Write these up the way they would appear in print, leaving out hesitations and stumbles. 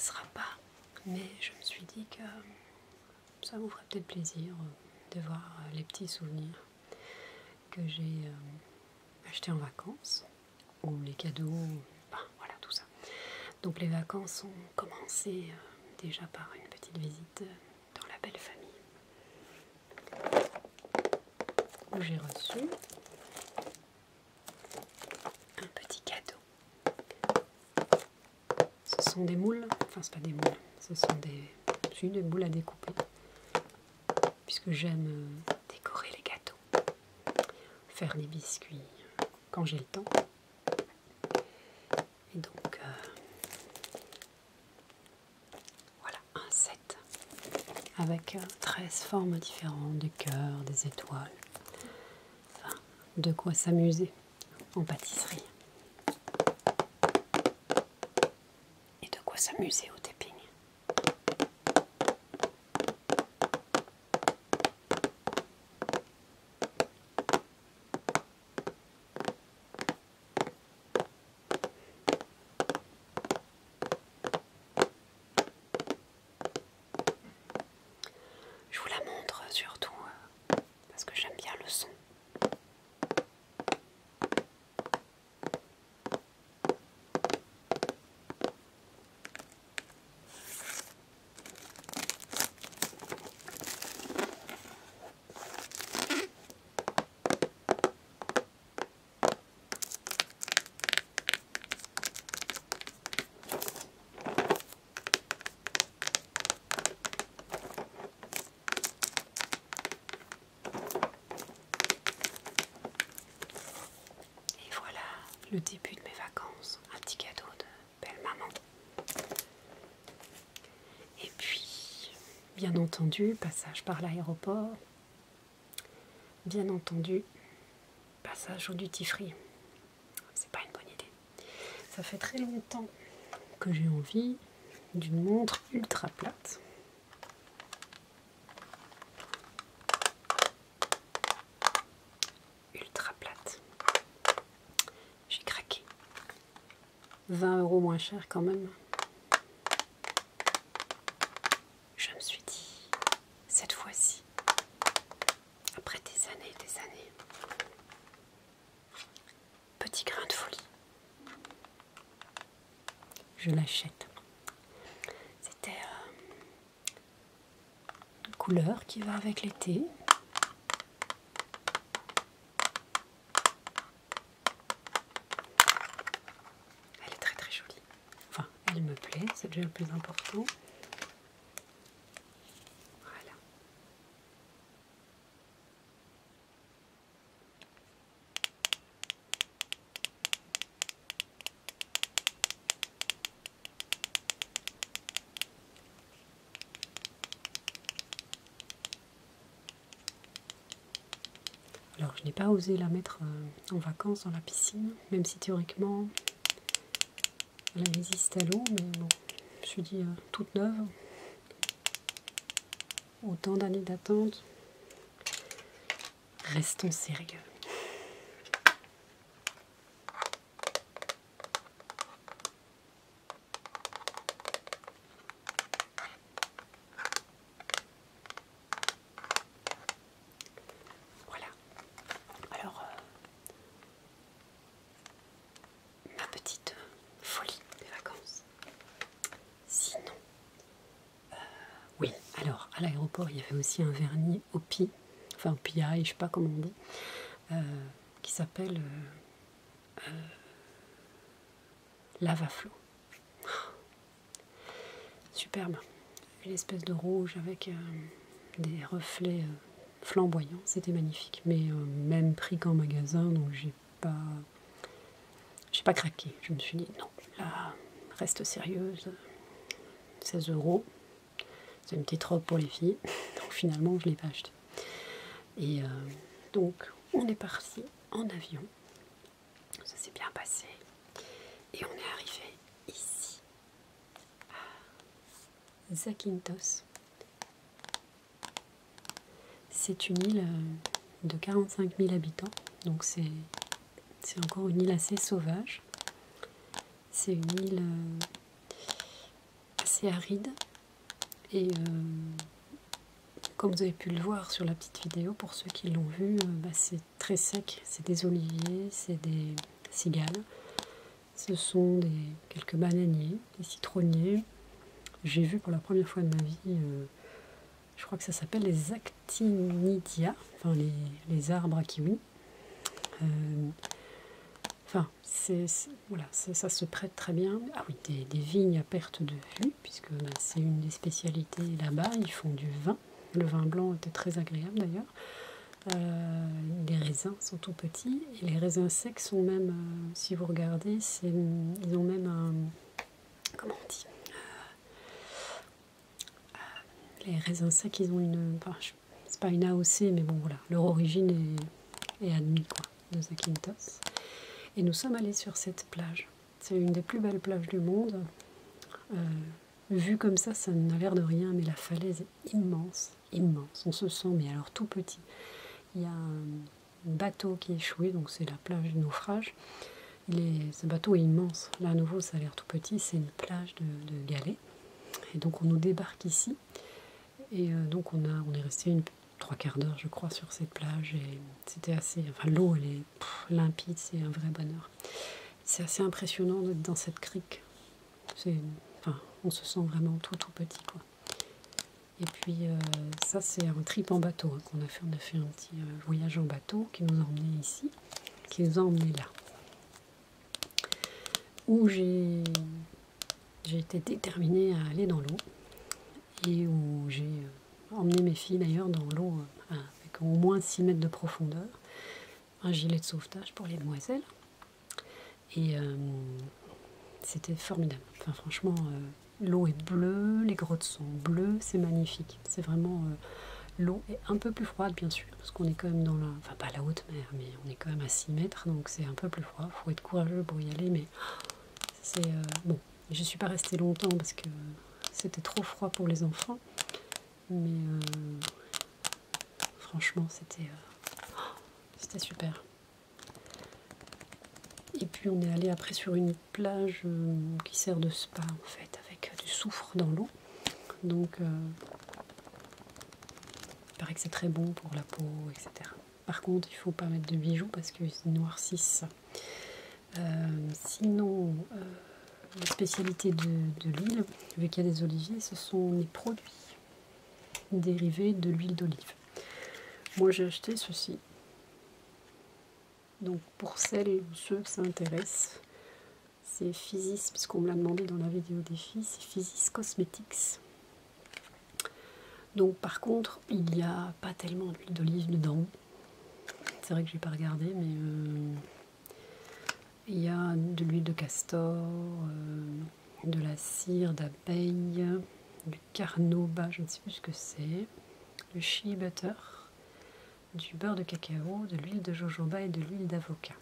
intéressera pas, mais je me suis dit que ça vous ferait peut-être plaisir de voir les petits souvenirs que j'ai achetés en vacances, ou les cadeaux, enfin, voilà tout ça. Donc les vacances ont commencé déjà par une petite visite dans la belle famille, où j'ai reçu un petit cadeau. Ce sont des moules, enfin c'est pas des moules, ce sont des moules à découper, puisque j'aime décorer les gâteaux, faire des biscuits quand j'ai le temps. Et donc voilà un set avec 13 formes différentes, des cœurs, des étoiles, enfin de quoi s'amuser en pâtisserie. Et de quoi s'amuser au tapping. Je vous la montre surtout parce que j'aime bien le son. Et voilà le début de mes vacances, un petit cadeau de belle maman. Et puis, bien entendu, passage par l'aéroport, bien entendu, passage au duty free. C'est pas une bonne idée. Ça fait très longtemps que j'ai envie d'une montre ultra plate. Ultra plate. J'ai craqué. 20 € moins cher quand même. Je me suis dit, cette fois-ci, après des années et des années, petit grain de folie, je l'achète. C'était une couleur qui va avec l'été. Elle est très très jolie. Enfin, elle me plaît, c'est déjà le plus important. Voilà. Alors, je n'ai pas osé la mettre en vacances dans la piscine, même si théoriquement elle résiste à l'eau, mais bon, je me suis dit toute neuve, autant d'années d'attente, restons sérieux. Voilà. Alors, ma petite folie des vacances. Sinon, oui, alors à l'aéroport il y avait aussi un vernis Opi, enfin Opi Eye, je sais pas comment on dit, qui s'appelle Lava Flow. Superbe, une espèce de rouge avec des reflets flamboyants, c'était magnifique, mais même prix qu'en magasin, donc j'ai pas craqué. Je me suis dit non, là reste sérieuse, 16 €, c'est une petite robe pour les filles, donc finalement je l'ai pas acheté. Et donc on est parti en avion, ça s'est bien passé, et on est arrivé ici à Zakynthos. C'est une île de 45 000 habitants, donc c'est encore une île assez sauvage. C'est une île assez assez aride. Et comme vous avez pu le voir sur la petite vidéo, pour ceux qui l'ont vu, c'est très sec. C'est des oliviers, c'est des cigales. Ce sont quelques bananiers, des citronniers. J'ai vu pour la première fois de ma vie, je crois que ça s'appelle les actinidia, enfin les arbres à kiwi. Enfin, voilà, ça se prête très bien. Ah oui, des vignes à perte de vue, puisque c'est une des spécialités là-bas. Ils font du vin. Le vin blanc était très agréable d'ailleurs. Les raisins sont tout petits. Et les raisins secs sont même, si vous regardez, ils ont même un... Comment on dit? Les raisins secs, ils ont une... Enfin, c'est pas une AOC, mais bon, voilà. Leur origine est admise, quoi, de Zakynthos. Et nous sommes allés sur cette plage. C'est une des plus belles plages du monde. Vu comme ça n'a l'air de rien, mais la falaise est immense, immense. On se sent, mais alors tout petit. Il y a un bateau qui est échoué, donc c'est la plage du naufrage. Ce bateau est immense. Là, à nouveau, ça a l'air tout petit. C'est une plage de galets. Et donc, on nous débarque ici. Et donc, on est resté 3/4 d'heure, je crois, sur cette plage. Et c'était assez... Enfin, l'eau, elle est limpide, c'est un vrai bonheur. C'est assez impressionnant d'être dans cette crique. Enfin, on se sent vraiment tout petit, quoi. Et puis, ça, c'est un trip en bateau qu'on a fait. On a fait un petit voyage en bateau qui nous a emmenés ici, qui nous a emmenés là. Où j'ai été déterminée à aller dans l'eau. Et où j'ai emmené mes filles, d'ailleurs, dans l'eau avec au moins 6 mètres de profondeur. Un gilet de sauvetage pour les demoiselles. Et c'était formidable. Enfin, franchement, l'eau est bleue, les grottes sont bleues, c'est magnifique. C'est vraiment... l'eau est un peu plus froide, bien sûr, parce qu'on est quand même dans la... Enfin, pas la haute mer, mais on est quand même à 6 mètres, donc c'est un peu plus froid. Il faut être courageux pour y aller, mais c'est... bon, je ne suis pas restée longtemps parce que c'était trop froid pour les enfants. Mais franchement, c'était super. Et puis on est allé après sur une plage qui sert de spa en fait, avec du soufre dans l'eau. Donc il paraît que c'est très bon pour la peau, etc. Par contre, il ne faut pas mettre de bijoux parce qu'ils noircissent. Sinon, la spécialité de l'île, vu qu'il y a des oliviers, ce sont les produits dérivés de l'huile d'olive. Moi j'ai acheté ceci. Donc pour celles ou ceux que ça intéresse, c'est Physis, puisqu'on me l'a demandé dans la vidéo des filles, c'est Physis Cosmetics. Donc par contre, il n'y a pas tellement d'huile d'olive dedans. C'est vrai que je n'ai pas regardé, mais il y a de l'huile de castor, de la cire d'abeille, du carnauba, je ne sais plus ce que c'est, du shea butter, du beurre de cacao, de l'huile de jojoba et de l'huile d'avocat.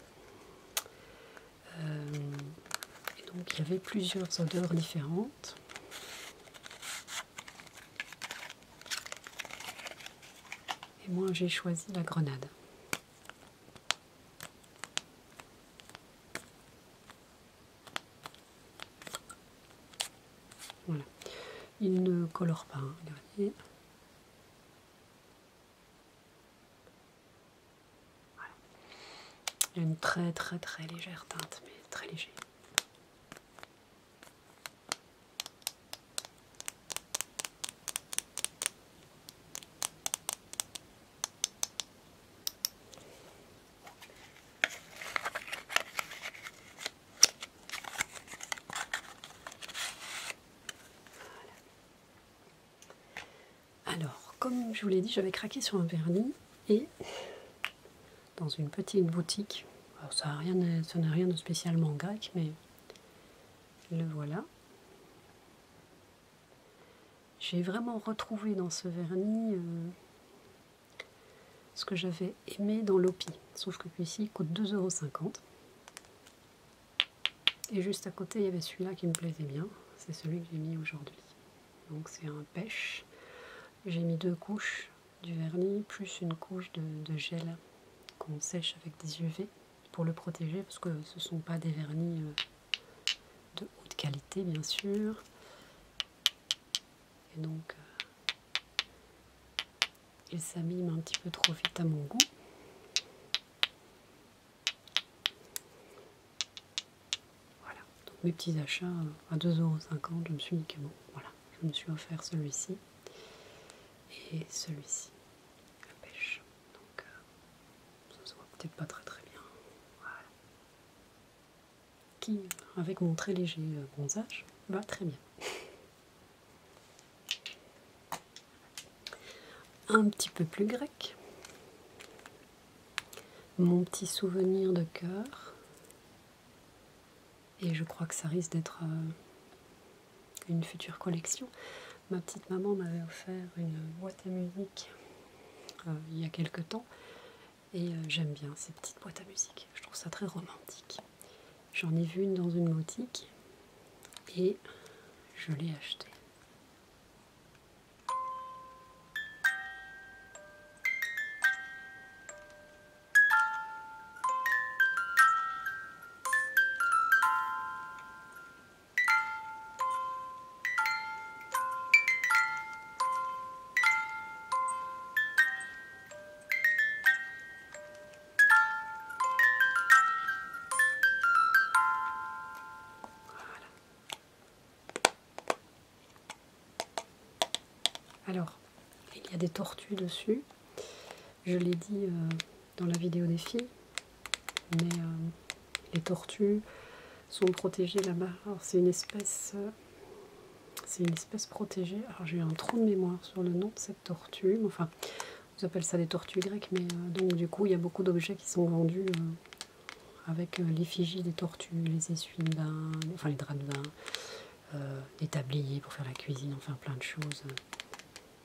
Et donc il y avait plusieurs odeurs différentes. Et moi j'ai choisi la grenade. Voilà. Il ne colore pas, hein, regardez. Voilà. Il y a une très légère teinte, mais très léger. Alors, comme je vous l'ai dit, j'avais craqué sur un vernis et dans une petite boutique, alors ça n'a rien de spécialement grec, mais le voilà. J'ai vraiment retrouvé dans ce vernis ce que j'avais aimé dans l'Opi, sauf que celui-ci coûte 2,50 €. Et juste à côté, il y avait celui-là qui me plaisait bien, c'est celui que j'ai mis aujourd'hui. Donc c'est un pêche. J'ai mis 2 couches du vernis, plus une couche de gel qu'on sèche avec des UV pour le protéger, parce que ce ne sont pas des vernis de haute qualité, bien sûr. Et donc, il s'abîme un petit peu trop vite à mon goût. Voilà, donc mes petits achats à 2,50 €, je me suis dit que bon, voilà, je me suis offert celui-ci et celui-ci, la pêche. Donc, ça se voit peut-être pas très très bien. Voilà. Qui, avec mon très léger bronzage, va très bien. Un petit peu plus grec. Mon petit souvenir de cœur. Et je crois que ça risque d'être une future collection. Ma petite maman m'avait offert une boîte à musique il y a quelque temps. Et j'aime bien ces petites boîtes à musique. Je trouve ça très romantique. J'en ai vu une dans une boutique et je l'ai achetée. Alors, il y a des tortues dessus. Je l'ai dit dans la vidéo des filles, mais les tortues sont protégées là-bas. Alors c'est une espèce protégée. Alors j'ai un trou de mémoire sur le nom de cette tortue. Enfin, on appelle ça des tortues grecques, mais donc du coup il y a beaucoup d'objets qui sont vendus avec l'effigie des tortues, les essuie-bains, enfin les draps de bain, des tabliers pour faire la cuisine, enfin plein de choses.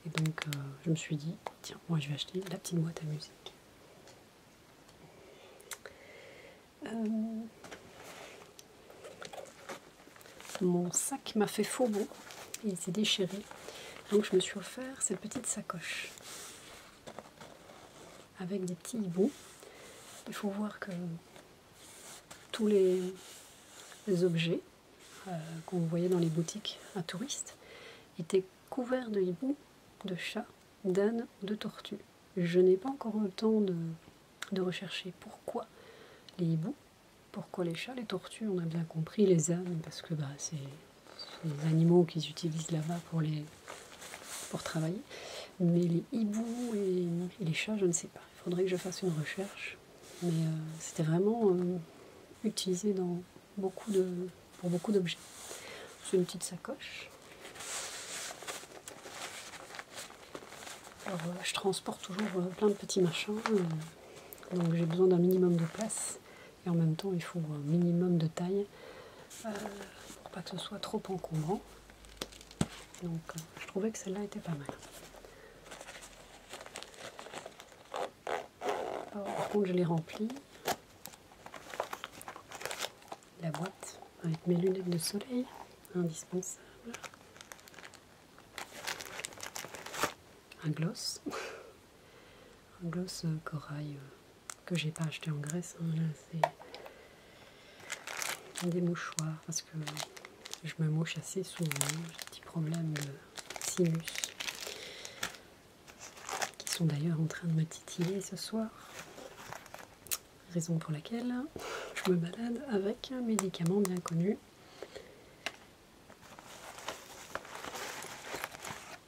Et donc je me suis dit, tiens, moi je vais acheter la petite boîte à musique. Mon sac m'a fait faux bond, il s'est déchiré, donc je me suis offert cette petite sacoche avec des petits hiboux. Il faut voir que tous les objets qu'on voyait dans les boutiques à touristes étaient couverts de hiboux, de chats, d'ânes ou de tortues. Je n'ai pas encore eu le temps de rechercher pourquoi les hiboux, pourquoi les chats, les tortues, on a bien compris, les ânes, parce que c'est les animaux qu'ils utilisent là-bas pour travailler. Mais les hiboux et les chats, je ne sais pas. Il faudrait que je fasse une recherche. Mais c'était vraiment utilisé pour beaucoup d'objets. C'est une petite sacoche. Alors, je transporte toujours plein de petits machins. Donc j'ai besoin d'un minimum de place. Et en même temps, il faut un minimum de taille pour pas que ce soit trop encombrant. Donc je trouvais que celle-là était pas mal. Alors, par contre, je l'ai remplie. La boîte avec mes lunettes de soleil, indispensable. Un gloss. Un gloss corail que j'ai pas acheté en Grèce. Là, c'est des mouchoirs parce que je me mouche assez souvent. J'ai des petits problèmes de sinus qui sont d'ailleurs en train de me titiller ce soir. Raison pour laquelle je me balade avec un médicament bien connu.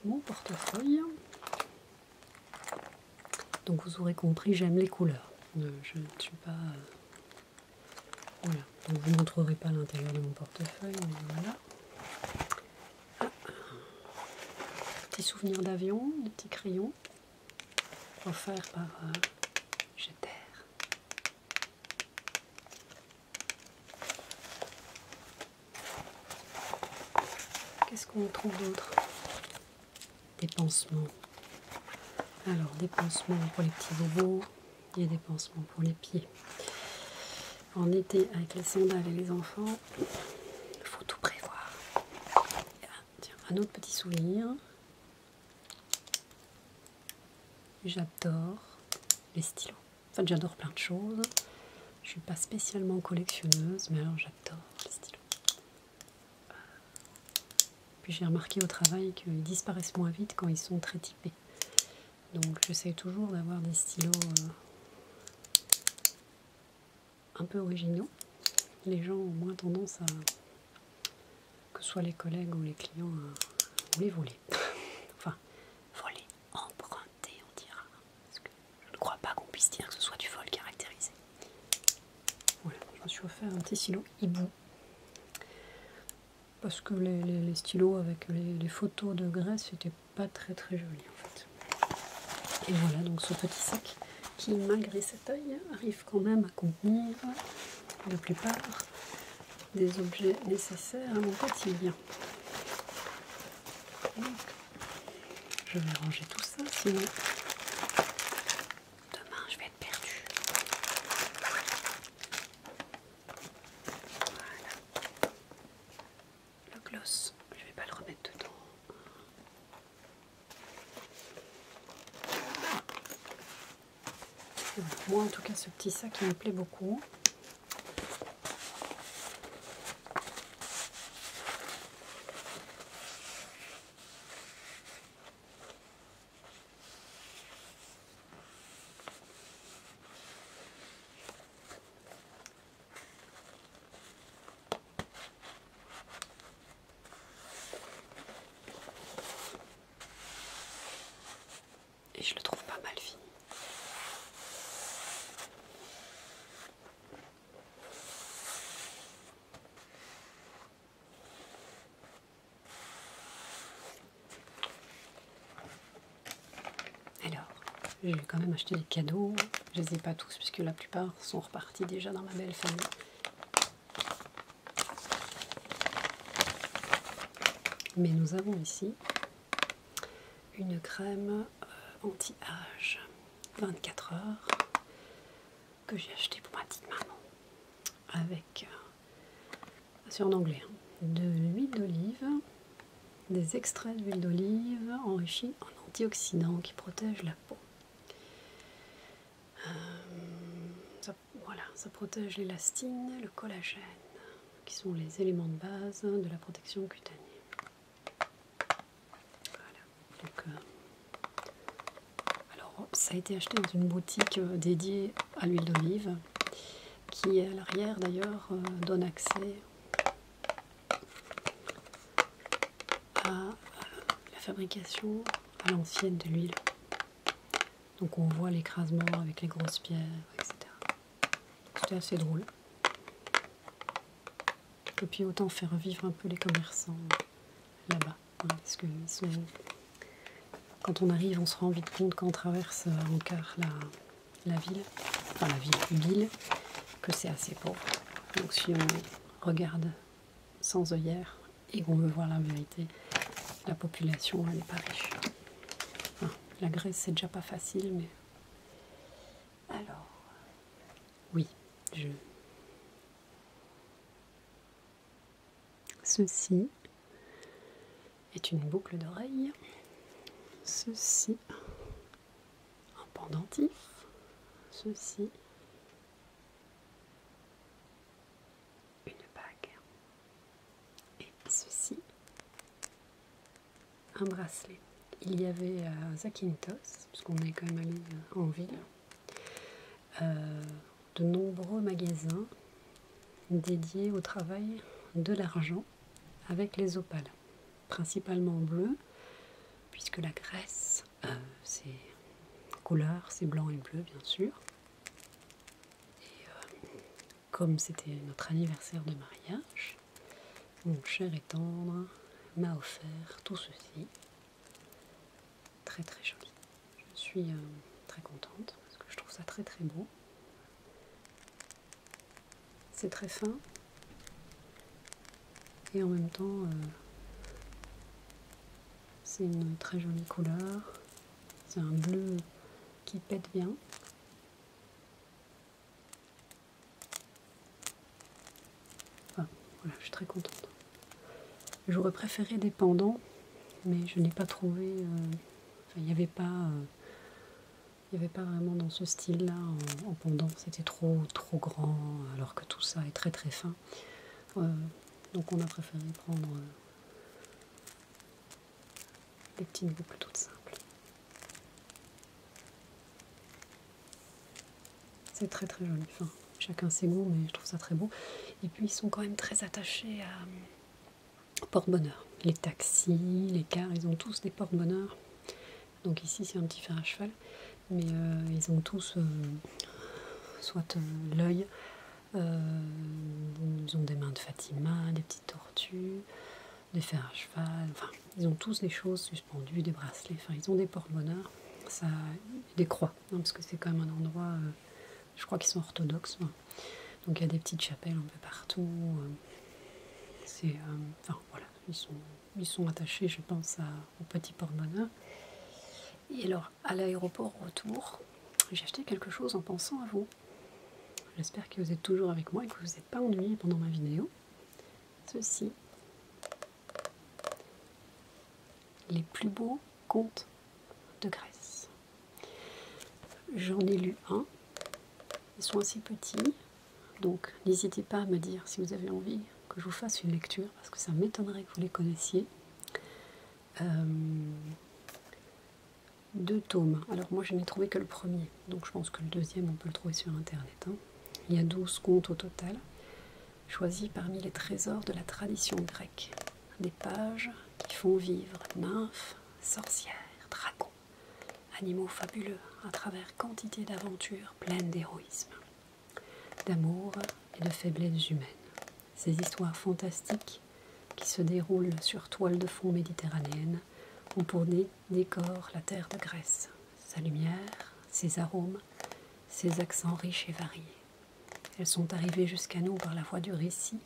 Mon portefeuille. Donc vous aurez compris, j'aime les couleurs. Je ne suis pas... Voilà, donc vous ne montrerez pas l'intérieur de mon portefeuille, mais voilà. Petit souvenir d'avion, des petits crayons, offerts par Jeter. Qu'est-ce qu'on trouve d'autre? Des pansements. Alors, des pansements pour les petits bobos, il y a des pansements pour les pieds. En été, avec les sandales et les enfants, il faut tout prévoir. Tiens, un autre petit souvenir. J'adore les stylos. En fait, j'adore plein de choses. Je ne suis pas spécialement collectionneuse, mais alors j'adore les stylos. Puis j'ai remarqué au travail qu'ils disparaissent moins vite quand ils sont très typés. Donc j'essaie toujours d'avoir des stylos un peu originaux. Les gens ont moins tendance à, que ce soit les collègues ou les clients, à vous les voler. Enfin, voler, emprunter, on dira. Parce que je ne crois pas qu'on puisse dire que ce soit du vol caractérisé. Voilà, je me suis offert un petit stylo hibou. Parce que les stylos avec les photos de Grèce n'étaient pas très très jolis en fait. Et voilà donc ce petit sac qui, malgré sa taille, arrive quand même à contenir la plupart des objets nécessaires à mon quotidien. Donc, je vais ranger tout ça, sinon demain je vais être perdue. Voilà. Le gloss, je vais pas le remettre dedans. Moi en tout cas ce petit sac il me plaît beaucoup. Et je le trouve pas mal fini. Alors, j'ai quand même acheté des cadeaux. Je les ai pas tous puisque la plupart sont repartis déjà dans ma belle famille. Mais nous avons ici une crème anti-âge 24 heures que j'ai achetée pour ma petite maman avec, c'est en anglais, hein, de l'huile d'olive, des extraits d'huile d'olive enrichis en antioxydants qui protègent la peau. Voilà, ça protège l'élastine, le collagène, qui sont les éléments de base de la protection cutanée. Voilà. Donc, alors, ça a été acheté dans une boutique dédiée à l'huile d'olive, qui à l'arrière d'ailleurs donne accès à la fabrication à l'ancienne de l'huile. Donc on voit l'écrasement avec les grosses pierres, etc. C'était assez drôle. Et puis autant faire vivre un peu les commerçants là-bas. Hein, parce que quand on arrive, on se rend vite compte quand on traverse en car la ville, enfin la ville, que c'est assez pauvre. Donc si on regarde sans œillère et qu'on veut voir la vérité, la population elle n'est pas riche. Enfin, la Grèce c'est déjà pas facile, mais alors oui, ceci est une boucle d'oreille, ceci un pendentif, ceci une bague et ceci un bracelet. Il y avait à Zakynthos, puisqu'on est quand même allé en ville, de nombreux magasins dédiés au travail de l'argent avec les opales, principalement bleu, puisque la Grèce, c'est couleur, c'est blanc et bleu bien sûr. Et comme c'était notre anniversaire de mariage, mon cher et tendre m'a offert tout ceci. Très très joli. Je suis très contente parce que je trouve ça très très beau. C'est très fin et en même temps c'est une très jolie couleur. C'est un bleu qui pète bien. Enfin, voilà, je suis très contente. J'aurais préféré des pendants, mais je n'ai pas trouvé. Enfin, il n'y avait pas vraiment dans ce style-là en pendant. C'était trop grand, alors que tout ça est très très fin. Donc on a préféré prendre des petites boucles toutes simples. C'est très très joli, enfin, chacun ses goûts, mais je trouve ça très beau. Et puis ils sont quand même très attachés au porte-bonheur. Les taxis, les cars, ils ont tous des porte-bonheur. Donc ici c'est un petit fer à cheval, mais ils ont tous soit l'œil, ils ont des mains de Fatima, des petites tortues, des fers à cheval, enfin ils ont tous des choses suspendues, des bracelets, enfin ils ont des porte-bonheur, ça, des croix, hein, parce que c'est quand même un endroit, je crois qu'ils sont orthodoxes, hein. Donc il y a des petites chapelles un peu partout, enfin voilà, ils sont attachés, je pense, au petit porte-bonheur. Et alors à l'aéroport retour, j'ai acheté quelque chose en pensant à vous. J'espère que vous êtes toujours avec moi et que vous n'êtes pas ennuyés pendant ma vidéo. Ceci, les plus beaux contes de Grèce. J'en ai lu un, ils sont assez petits, donc n'hésitez pas à me dire si vous avez envie que je vous fasse une lecture, parce que ça m'étonnerait que vous les connaissiez. 2 tomes, alors moi je n'ai trouvé que le premier, donc je pense que le deuxième on peut le trouver sur internet, hein. Il y a 12 contes au total, choisis parmi les trésors de la tradition grecque, des pages qui font vivre nymphes, sorcières, dragons, animaux fabuleux à travers quantité d'aventures pleines d'héroïsme, d'amour et de faiblesses humaines. Ces histoires fantastiques qui se déroulent sur toile de fond méditerranéenne ont pour décor la terre de Grèce, sa lumière, ses arômes, ses accents riches et variés. Elles sont arrivées jusqu'à nous par la voie du récit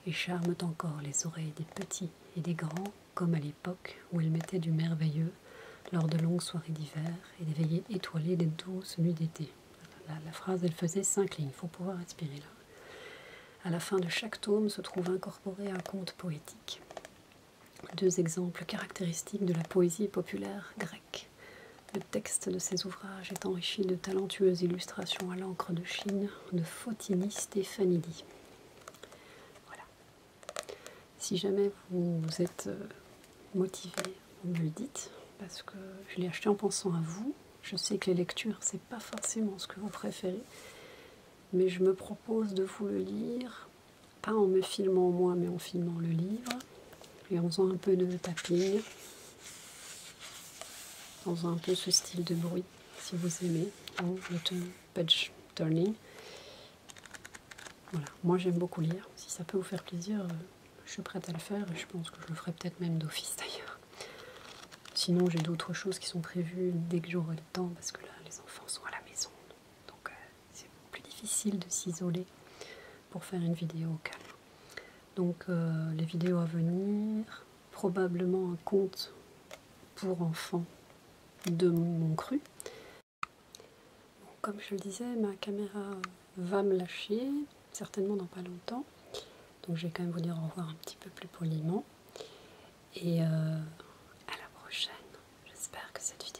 et charment encore les oreilles des petits et des grands, comme à l'époque où elles mettaient du merveilleux lors de longues soirées d'hiver et des veillées étoilées des douces nuits d'été. La phrase, elle faisait 5 lignes, il faut pouvoir respirer là. À la fin de chaque tome se trouve incorporé un conte poétique. 2 exemples caractéristiques de la poésie populaire grecque. Le texte de ces ouvrages est enrichi de talentueuses illustrations à l'encre de Chine de Fotini Stefanidi. Voilà. Si jamais vous êtes motivé, vous me le dites, parce que je l'ai acheté en pensant à vous. Je sais que les lectures, c'est pas forcément ce que vous préférez, mais je me propose de vous le lire, pas en me filmant moi, mais en filmant le livre, et en faisant un peu de tapping, en faisant un peu ce style de bruit, si vous aimez, hein, le page turning. Voilà, moi j'aime beaucoup lire, si ça peut vous faire plaisir, je suis prête à le faire, et je pense que je le ferai peut-être même d'office d'ailleurs. Sinon j'ai d'autres choses qui sont prévues dès que j'aurai le temps, parce que là les enfants sont à la maison, donc c'est plus difficile de s'isoler pour faire une vidéo au calme. Donc les vidéos à venir, probablement un conte pour enfants de mon cru. Bon, comme je le disais, ma caméra va me lâcher, certainement dans pas longtemps. Donc je vais quand même vous dire au revoir un petit peu plus poliment. Et à la prochaine. J'espère que cette vidéo